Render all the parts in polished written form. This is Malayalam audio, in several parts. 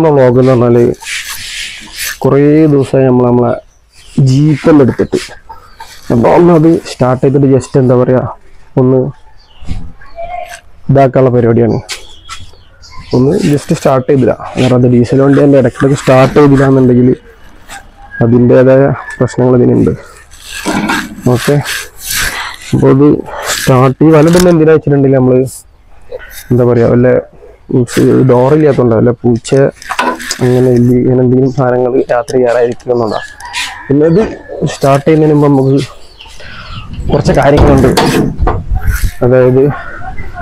വ്ളോഗ് എന്ന് പറഞ്ഞാൽ കുറേ ദിവസമായി നമ്മളെ ജീപ്പെല്ലാം എടുത്തിട്ട് അപ്പോൾ ഒന്നത് സ്റ്റാർട്ട് ചെയ്തിട്ട് ജസ്റ്റ് എന്താ പറയുക ഒന്ന് ഇതാക്കാനുള്ള പരിപാടിയാണ്. ഒന്ന് ജസ്റ്റ് സ്റ്റാർട്ട് ചെയ്തില്ല, കാരണം അത് ഡീസൽ വണ്ടി എൻ്റെ ഇടയ്ക്കിടയ്ക്ക് സ്റ്റാർട്ട് ചെയ്തില്ല എന്നുണ്ടെങ്കിൽ അതിൻ്റേതായ പ്രശ്നങ്ങൾ ഇതിനുണ്ട്. ഓക്കെ, അപ്പോൾ അത് സ്റ്റാർട്ട് ചെയ്ത് വല്ലതും എന്തിനാ വെച്ചിട്ടുണ്ടെങ്കിൽ നമ്മൾ എന്താ പറയുക വല്ല ഡോറില്ലാത്തതുകൊണ്ടോ വല്ല പൂച്ച അങ്ങനെ ഇങ്ങനെ എന്തെങ്കിലും സാധനങ്ങൾ രാത്രി കയറാതിരിക്കുന്നുണ്ടോ. പിന്നെ ഇത് സ്റ്റാർട്ട് ചെയ്യുന്നതിന് മുമ്പ് നമുക്ക് കുറച്ച് കാര്യങ്ങളുണ്ട്. അതായത്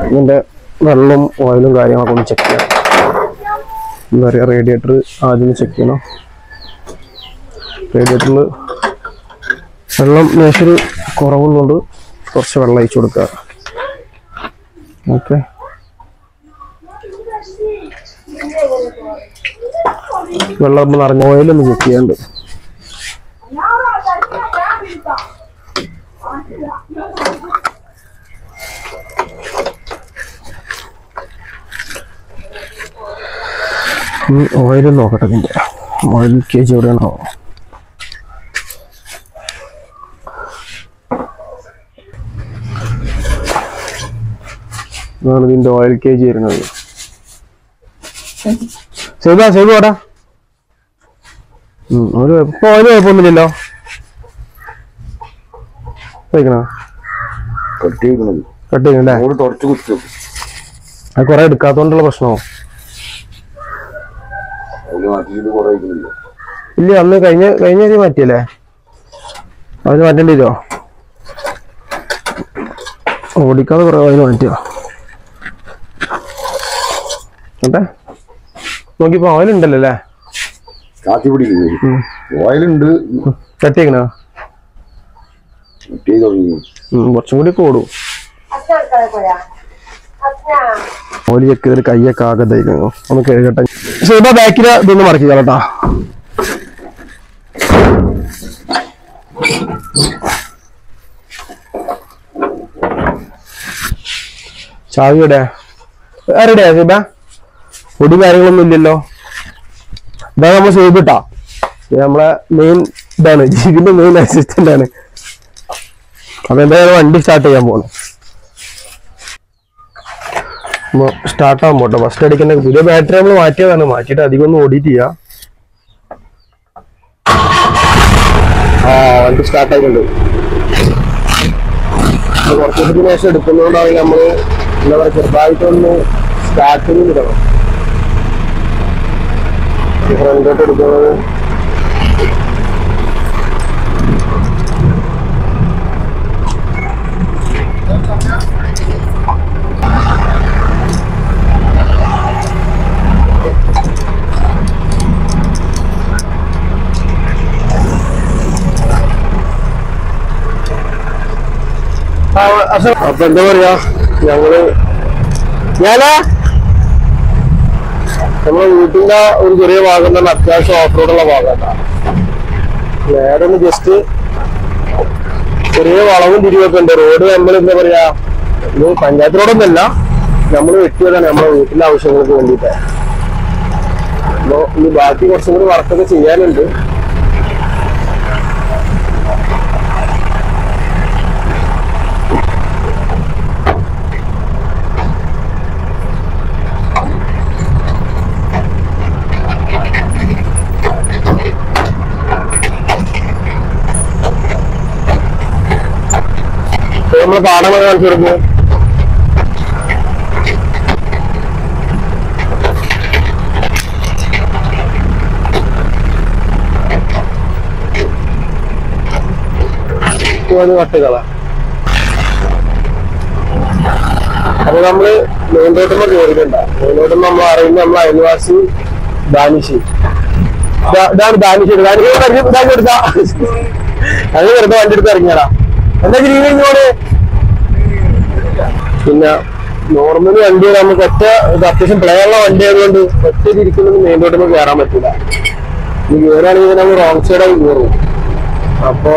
ഇതിൻ്റെ വെള്ളവും ഓയിലും കാര്യങ്ങളൊക്കെ ഒന്ന് ചെക്ക് ചെയ്യണം. എന്താ പറയുക, റേഡിയേറ്റർ ആദ്യം ചെക്ക് ചെയ്യണം. റേഡിയേറ്ററിൽ വെള്ളം മേശർ കുറവുള്ളതുകൊണ്ട് കുറച്ച് വെള്ളം ഒഴിച്ചു കൊടുക്കുക. ഓക്കെ, വെള്ളം നിറഞ്ഞ ഓയിലൊന്ന് ചെക്ക് ചെയ്യാണ്ട്. ഓയിൽ നോക്കട്ടെ, ഇതിൻ്റെ ഓയിൽ കേജ് എവിടെയാണോ. ഇതാണ് ഇതിൻ്റെ ഓയിൽ കേജ് വരുന്നത്. ചെയ്തു പോടാ. ഇപ്പൊ ഓയിൽ കുഴപ്പമൊന്നുമില്ലല്ലോ. കട്ട് ചെയ്യണ്ടേ? അത് കൊറേ എടുക്കാത്തോണ്ടുള്ള പ്രശ്നമോ? ഇല്ല, അന്ന് കഴിഞ്ഞ മാറ്റിയല്ലേ, അതിന് മാറ്റേണ്ടി വരുമോ? ഓടിക്കാതെ കുറെ അതിന് മാറ്റിയോ? അതെ, നോക്കിപ്പോ ഓയിലുണ്ടല്ലോ അല്ലേ? ഓയിലുണ്ട്. കട്ട് ചെയ്യണോ? കുറച്ചും കൂടി ഓടും. ഓലി ചെക്ക് ചെയ്തിട്ട് കയ്യൊക്കെ ആകെ തയ്ക്കുന്നു. ഒന്ന് കഴുകട്ടെ. ശരി, ബാക്കില് ഇതൊന്ന് മറക്കുക കേട്ടാ. ചാവിയുടെ ആരുടെയാ സീബ? പൊടി കാര്യങ്ങളൊന്നും ഇല്ലല്ലോ. ഇതാ നമ്മൾ സീബിട്ടാ, നമ്മളെ മെയിൻ ഇതാണ്, ജീപ്പിന്റെ മെയിൻ അസിസ്റ്റന്റ് ആണ്. അപ്പൊ എന്തായാലും വണ്ടി സ്റ്റാർട്ട് ചെയ്യാൻ പോകണം. സ്റ്റാർട്ട് ആകാൻ പോട്ടെ. ഫസ്റ്റ് അടിക്കുന്ന പുതിയ ബാറ്ററി നമ്മൾ മാറ്റിയതാണ്, മാറ്റിയിട്ട് അധികം ഒന്നും ഓടിയിട്ട് ചെയ്യാം. വണ്ടി സ്റ്റാർട്ട് ആയിട്ടുണ്ട്. കുറച്ച് ദിവസത്തിന് ശേഷം എടുക്കുന്നതുകൊണ്ടാണ് നമ്മൾ എന്താ പറയുക ചെറുതായിട്ടൊന്ന് സ്റ്റാർട്ടിങ് ഇടണം. ഫ്രണ്ടോട്ട് എടുക്കുന്നത് അപ്പൊ എന്താ പറയാ, നമ്മളെ വീട്ടിന്റെ ഒരു ചെറിയ ഭാഗം തന്നെ അത്യാവശ്യം ഓഫ് റോഡുള്ള ഭാഗത്താണ്. നേരെ ഒന്ന് ജസ്റ്റ് ചെറിയ വളവും തിരിവൊക്കെ ഉണ്ട്. റോഡ് നമ്മൾ എന്താ പറയാ, ഇത് പഞ്ചായത്ത് റോഡൊന്നുമല്ല, നമ്മൾ വെട്ടിയതാണ് നമ്മളെ വീട്ടിലെ ആവശ്യങ്ങൾക്ക് വേണ്ടിയിട്ട്. അപ്പൊ ഇനി ബാക്കി കുറച്ചും കൂടി വർക്കൊക്കെ ചെയ്യാനുണ്ട്. നമ്മള് പാടങ്ങൾ കാണിച്ചു കൊടുക്കും. കട്ടുകള. അപ്പൊ നമ്മള് മെയിൻ റോഡിൽ കയറിയിട്ടുണ്ട. മെയിൻ റോഡിൽ നമ്മൾ അറിയുന്ന നമ്മളെ അയൽവാസി ദാനിഷ്. ഇതാണ് ദാനിഷ്. ദാനിഷ് എടുത്താ അത് വെറുതെ വണ്ടി എടുത്ത് ഇറങ്ങിയടാ. എന്താ ഇങ്ങോട്ട്. പിന്നെ നോർമലി വണ്ടി നമുക്ക് ഒറ്റ ഇത് അത്യാവശ്യം പ്ലേയുള്ള വണ്ടി ആയതുകൊണ്ട് ഒറ്റ തിരിക്കുന്നത് മെയിൻ റോഡിൽ കയറാൻ പറ്റില്ല. ഈ കയറുകയാണെങ്കിൽ നമ്മൾ റോങ് സൈഡായി കയറും. അപ്പോ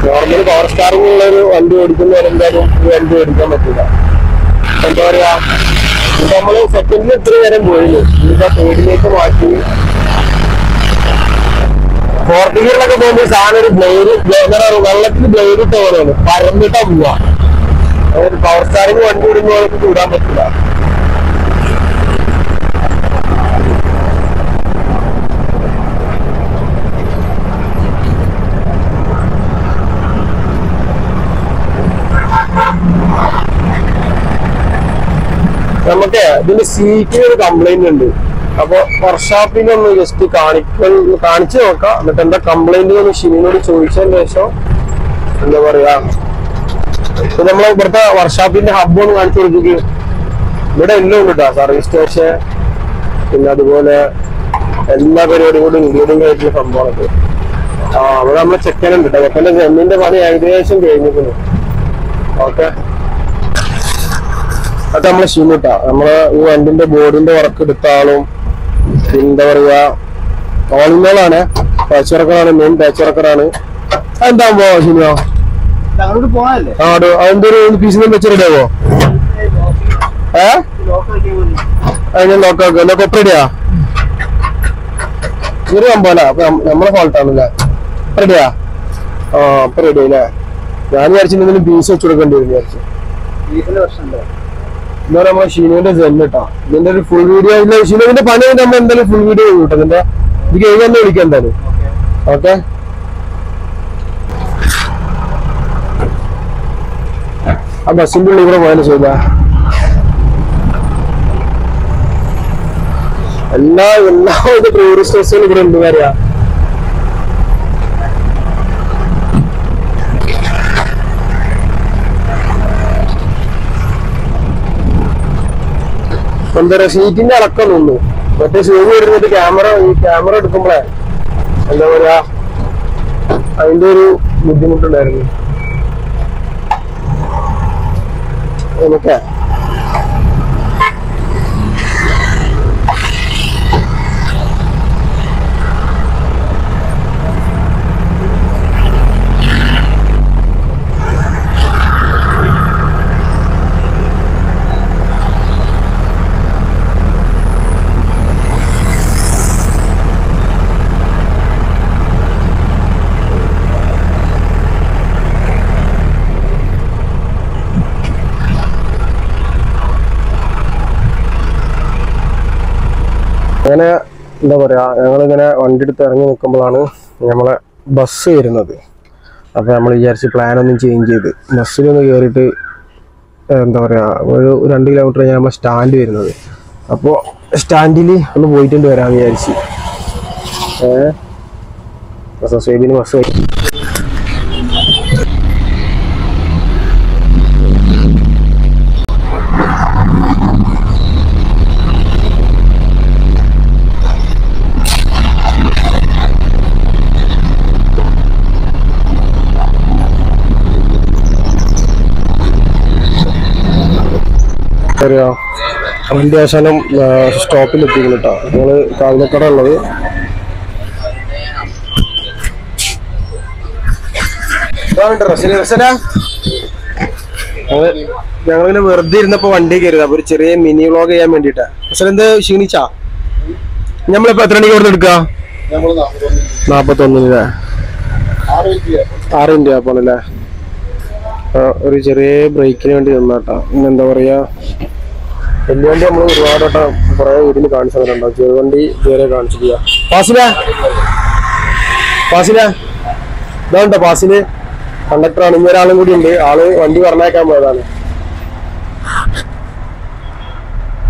നോർമലി പവർ സ്റ്റാറിംഗ് ഉള്ള ഒരു വണ്ടി ഓടിക്കുന്നവരെന്തായാലും ഈ വണ്ടി ഓടിക്കാൻ പറ്റില്ല. എന്താ പറയാ, നമ്മള് സെക്കൻഡിൽ ഇത്ര നേരം പോയിരുന്നു. ഇനിയിപ്പോ തേർഡിലേക്ക് മാറ്റി. ഫോർത്ത് ഗിയറിലൊക്കെ പോകുമ്പോൾ സാധനം ഒരു ബ്ലേഡ് വെള്ളത്തിൽ ബ്ലേഡ് ഇട്ട പോലെയാണ്, പരന്നിട്ടാ പോവാ. അതായത് പവർ സ്റ്റാറിങ് വണ്ടി വിടുമ്പോൾ നമുക്ക് വിടാൻ പറ്റില്ല. നമുക്ക് ഇതിന്റെ സീറ്റിന് ഒരു കംപ്ലൈന്റ് ഉണ്ട്. അപ്പൊ വർക്ക്ഷോപ്പിനെ ഒന്ന് ജസ്റ്റ് കാണിച്ചു നോക്കാം. എന്നിട്ട് എന്താ കംപ്ലൈന്റ് എന്ന് ഷിനിനോട് ചോദിച്ചതിന് ശേഷം എന്താ പറയാ, ഇപ്പൊ നമ്മളെ ഇവിടുത്തെ വർക്ക്ഷോപ്പിന്റെ ഹബ്ബ് ഒന്ന് കാണിച്ചു കൊടുക്കുക. ഇവിടെ എല്ലാം ഉണ്ട് കേട്ടോ, സർവീസ് സ്റ്റേഷൻ, പിന്നെ അതുപോലെ എല്ലാ പരിപാടിയും കൂടി ഇൻക്ലൂഡിംഗ് ആയിട്ടുള്ള സംഭവങ്ങളൊക്കെ. അവിടെ നമ്മളെ ചെക്കനുണ്ട് കേട്ടോ. ചെക്കൻ്റെ ജെമ്മിന്റെ പണി ഏകദേശം കഴിഞ്ഞിരിക്കുന്നു. ഓക്കെ, അത് നമ്മളെ ഷിനിട്ടാ. നമ്മളെ ഈ വണ്ടിന്റെ ബോർഡിന്റെ വർക്ക് എടുത്ത ആളും എന്താ പറയാ ഓളിങ്ങോളാണ്, പാച്ച് വർക്കറാണ്, മെയിൻ പാച്ച് വർക്കറാണ്. എന്താ പോവാ ഷിനിയോ? അതിന്റെ ഒരു പീസ് വെച്ച് റെഡിയാവോ? അതിന് ലോക്കാക്കുക, ലോക്ക് റെഡിയാ? ചെറിയ സംഭവല്ല, അപ്പൊ നമ്മളെ ഫോൾട്ടാണല്ലേ. റെഡിയാ? അപ്പൊ റെഡി അല്ലേ? ഞാൻ വിചാരിച്ചിട്ടുണ്ടെങ്കിലും പീസ് വെച്ച് കൊടുക്കേണ്ടി വരും വിചാരിച്ചു. എന്താ നമ്മളെ ഷീനുവിന്റെ ജെല്ലിട്ടാ. ഇതിന്റെ ഒരു ഫുൾ വീഡിയോ ഷീനുവിന്റെ പണി നമ്മൾ എന്തായാലും ഫുൾ വീഡിയോ കിട്ടും. ഇതിന്റെ ഇത് കഴിഞ്ഞ് തന്നെ വിളിക്കാം എന്തായാലും. ഓക്കെ, ആ ബസ്സിന്റെ ഉള്ളിൽ കൂടെ പോയാലും ചെയ്ത എല്ലാ ടൂറിസ്റ്റ് ബസ്സുകളും ഇവിടെ ഉണ്ട് പറയാ. എന്താ പറയാ, സീറ്റിന്റെ അടക്കം നിന്നു. മറ്റേ സൂം വരുന്നിട്ട് ക്യാമറ എടുക്കുമ്പോഴേ എന്താ പറയാ അതിന്റെ ഒരു ബുദ്ധിമുട്ടുണ്ടായിരുന്നു നമുക്ക്. അങ്ങനെ എന്താ പറയാ, ഞങ്ങളിങ്ങനെ വണ്ടി എടുത്ത് ഇറങ്ങി നിൽക്കുമ്പോഴാണ് നമ്മളെ ബസ് വരുന്നത്. അപ്പോൾ നമ്മൾ വിചാരിച്ച് പ്ലാനൊന്നും ചേഞ്ച് ചെയ്ത് ബസ്സിലൊന്ന് കയറിയിട്ട് എന്താ പറയുക ഒരു 2 കിലോമീറ്റർ കഴിഞ്ഞാൽ നമ്മൾ സ്റ്റാൻഡ് വരുന്നത്. അപ്പോൾ സ്റ്റാൻഡിൽ ഒന്ന് പോയിട്ടുണ്ട് വരാമെന്ന് വിചാരിച്ച്. സേബിന് ബസ് വണ്ടി അവസാനം സ്റ്റോപ്പിൽ എത്തിക്കുന്നു കേട്ടോ. ഞങ്ങള് കാവിലക്കട ഉള്ളത്. ഞങ്ങളിങ്ങനെ വെറുതെ ഇരുന്നപ്പോ വണ്ടി കയറിയത്. അപ്പൊ ഒരു ചെറിയ മിനി വ്ളോഗ് ചെയ്യാൻ വേണ്ടിട്ടാ. പക്ഷെ എന്ത് ക്ഷീണിച്ചാ? നമ്മളിപ്പോ എത്ര മണിക്ക് ഇവിടെ എടുക്ക? 41 6 മിനിറ്റ് ആപ്പോണല്ലേ. ഒരു ചെറിയ ബ്രേക്കിന് വേണ്ടി നിന്നാട്ടാ. എന്താ പറയാ, വലിയ വണ്ടി നമ്മൾ ഒരുപാട് വട്ടം കുറെ വീട്ടിൽ കാണിച്ചു തന്നിട്ടുണ്ടാവും. ചെറുവണ്ടി ഇതുവരെ കാണിച്ചിട്ടില്ല. പാസില ഇതാണ്ടോ പാസില് കണ്ടക്ടറാണ്. ഇന്നൊരാളും കൂടി ഉണ്ട്. ആള് വണ്ടി പറഞ്ഞേക്കാൻ പോയതാണ്.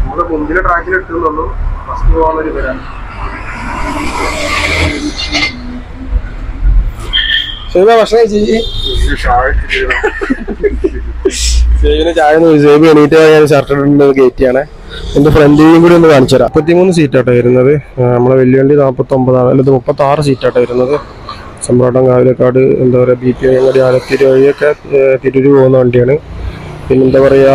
നമ്മുടെ മുമ്പിലെ ട്രാക്കിൽ ഇട്ടുള്ളൂ. ഫസ്റ്റ് പോകാനൊരു പേരാണ്. ഭക്ഷണം സേവിന് ചായ സേബ് എണീറ്റ് ഷർട്ട് ഇടുന്ന ഗേറ്റിയാണ്. എന്റെ ഫ്രണ്ട് വ്യൂയും കൂടി ഒന്ന് കാണിച്ചു തരാം. 33 സീറ്റാട്ടോ വരുന്നത്. നമ്മളെ വലിയ വണ്ടി 49 അല്ലത് 36 സീറ്റാട്ടോ വരുന്നത്. സമ്പ്രാട്ടം കാവിലക്കാട് എന്താ പറയുക BP അങ്ങടി ആലത്തൂര് വഴിയൊക്കെ തിരൂര് പോകുന്ന വണ്ടിയാണ്. പിന്നെന്താ പറയുക,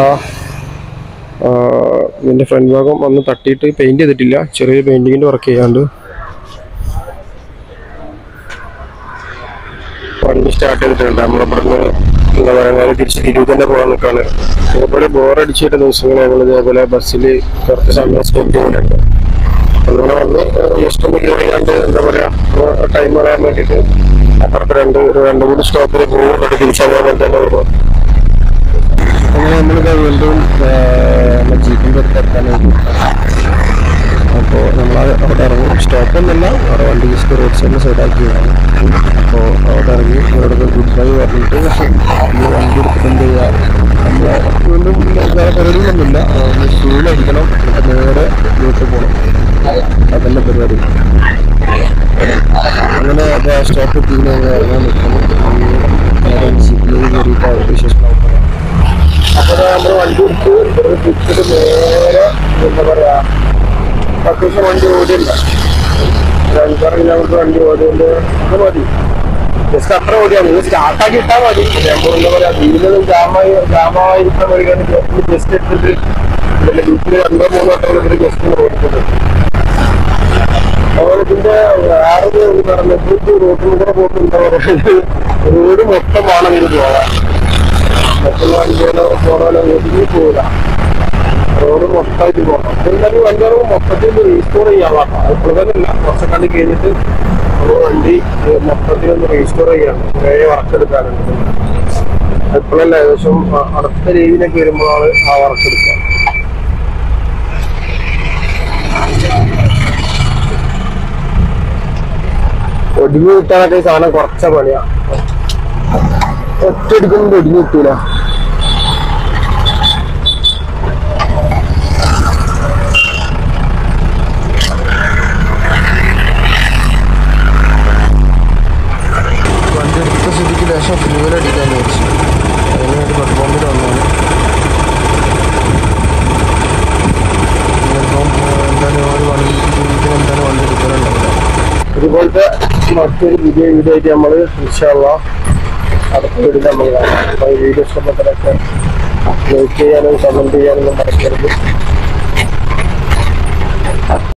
ഇതിൻ്റെ ഫ്രണ്ട് ഭാഗം വന്ന് തട്ടിയിട്ട് പെയിന്റ് ചെയ്തിട്ടില്ല. ചെറിയ പെയിന്റിങ്ങിന്റെ വർക്ക് ചെയ്യാണ്ട് വണ്ടി സ്റ്റാർട്ട് ചെയ്തിട്ടുണ്ട്. നമ്മളിവിടുന്ന് എന്താ പറയുക തിരിച്ച് തിരിവ് തന്നെ പോകാൻ നിൽക്കാണ്. അതേപോലെ ബോറടിച്ചിട്ട് ദിവസങ്ങൾ ഞങ്ങൾ ഇതേപോലെ ബസ്സിൽ കുറച്ച് സമയം സ്പെൻഡ് ചെയ്യുന്നുണ്ട്. അങ്ങനെ വന്ന് ജസ്റ്റ് ഒന്ന് കയറിയാണ്ട് എന്താ പറയുക ടൈം പറയാൻ വേണ്ടിയിട്ട് അപ്പുറത്ത് രണ്ട് മൂന്ന് സ്റ്റോപ്പിൽ പോകും. തിരിച്ചതേപോലെ തന്നെ വരുമ്പോൾ അങ്ങനെ നമ്മളിത് വീണ്ടും ജീപ്പിൻ്റെ അടുത്ത് എത്താനായിട്ട്. അപ്പോൾ നമ്മൾ അവിടെ ഇറങ്ങും. സ്റ്റോപ്പൊന്നുമില്ല, അവിടെ വണ്ടി ജസ്റ്റ് റോഡ് സൈഡിൽ സൈഡാക്കിയതാണ്. അപ്പോൾ അവിടെ ഇറങ്ങി ഇവിടെ ഗുഡ് ബൈ പറഞ്ഞിട്ട് നമ്മൾ വണ്ടി എടുത്തിട്ട് എന്ത് ചെയ്യുക, നമ്മൾ വീണ്ടും വേറെ പരിപാടികളൊന്നുമില്ല. ഫ്യൂൾ അടിക്കണം, നേരെ വീട്ടിൽ പോകണം, അതന്നെ പരിപാടി. അങ്ങനെ അപ്പോൾ ആ സ്റ്റോപ്പ് എത്തിക്കുന്ന ഇറങ്ങാൻ നിൽക്കണം. ജീപ്പിലേക്ക് കയറിയിട്ട് അവരുടെ വിശേഷം നോക്കണം. അപ്പോൾ നമ്മൾ വണ്ടി എടുത്ത് ഇവിടെ തിരിച്ചിട്ട് നേരെ എന്താ പറയുക അത്യാവശ്യം വണ്ടി ഓടിയില്ല, 5-6 കിലോമീറ്റർ വണ്ടി ഓടിയുണ്ട്. അത് മതി, ജസ്റ്റ് അത്ര ഓടിയാണ്. നിങ്ങൾ സ്റ്റാർട്ടാക്കി ഇട്ടാൽ മതി. നമ്മൾ എന്താ പറയുക വീടിനും ജാമായിരിക്കാൻ വേണ്ടിയാണ് ജസ്റ്റ് എടുത്തിട്ട് ഇതിൻ്റെ വീട്ടിൽ 2-3 വട്ടം ജസ്റ്റ് ഓടിക്കുന്നത്. അതുപോലെ ഇതിൻ്റെ വേറൊരു പറഞ്ഞിട്ട് റോഡിൽ കൂടെ പോയിട്ട് എന്താ പറയുക റോഡ് മൊത്തം വേണം ഇത് പോകാൻ. മറ്റുള്ള വണ്ടികളോ പോകാനോ ഒതുങ്ങി പോകില്ല, റോഡ് മൊത്തമായിട്ട് പോകണം. എന്തായാലും വണ്ടികൾ മൊത്തത്തിൽ റീസ്റ്റോർ ചെയ്യാൻ പാടില്ല. ഇപ്പോൾ തന്നെയല്ല, കുറച്ചൊക്കെ കഴിഞ്ഞിട്ട് ഒരു വണ്ടി മൊത്തത്തിൽ ഒന്ന് റീസ്റ്റോർ ചെയ്യാണ്, കുറേ വർക്ക് എടുക്കാനുണ്ട്. ഇപ്പോഴല്ല ഏകദേശം അടുത്ത രീതിയിലൊക്കെ വരുമ്പോഴാണ് ആ വർക്ക് എടുക്കുക. ഒടിഞ്ഞു കിട്ടാനൊക്കെ ഈ സാധനം കുറച്ച പണിയാ, ഒറ്റയടിക്കൊന്നും ഒടിഞ്ഞു കിട്ടൂല. വണ്ടി എടുത്ത സ്ഥിതിക്ക് ലേശം ഫ്യൂവലടിക്കാൻ വിചാരിച്ചു, അതിനുവേണ്ടി പെട്രോൾ പമ്പിൽ വന്നാണ്. എന്തായാലും ഒരു വണ്ടി എന്തായാലും വണ്ടി എടുക്കാനുണ്ടാവില്ല. ഇതുപോലത്തെ മറ്റൊരു പുതിയ വീഡിയോ ആയിട്ട് നമ്മൾ ഇൻഷാ അല്ലാഹ് അടുത്ത വീഡിയോയിൽ നമ്മൾ കാണാം. അപ്പോൾ ഈ വീഡിയോ ഇഷ്ടപ്പെട്ടതൊക്കെ ലൈക്ക് ചെയ്യാനും കമൻറ്റ് ചെയ്യാനൊന്നും മറക്കരുത്.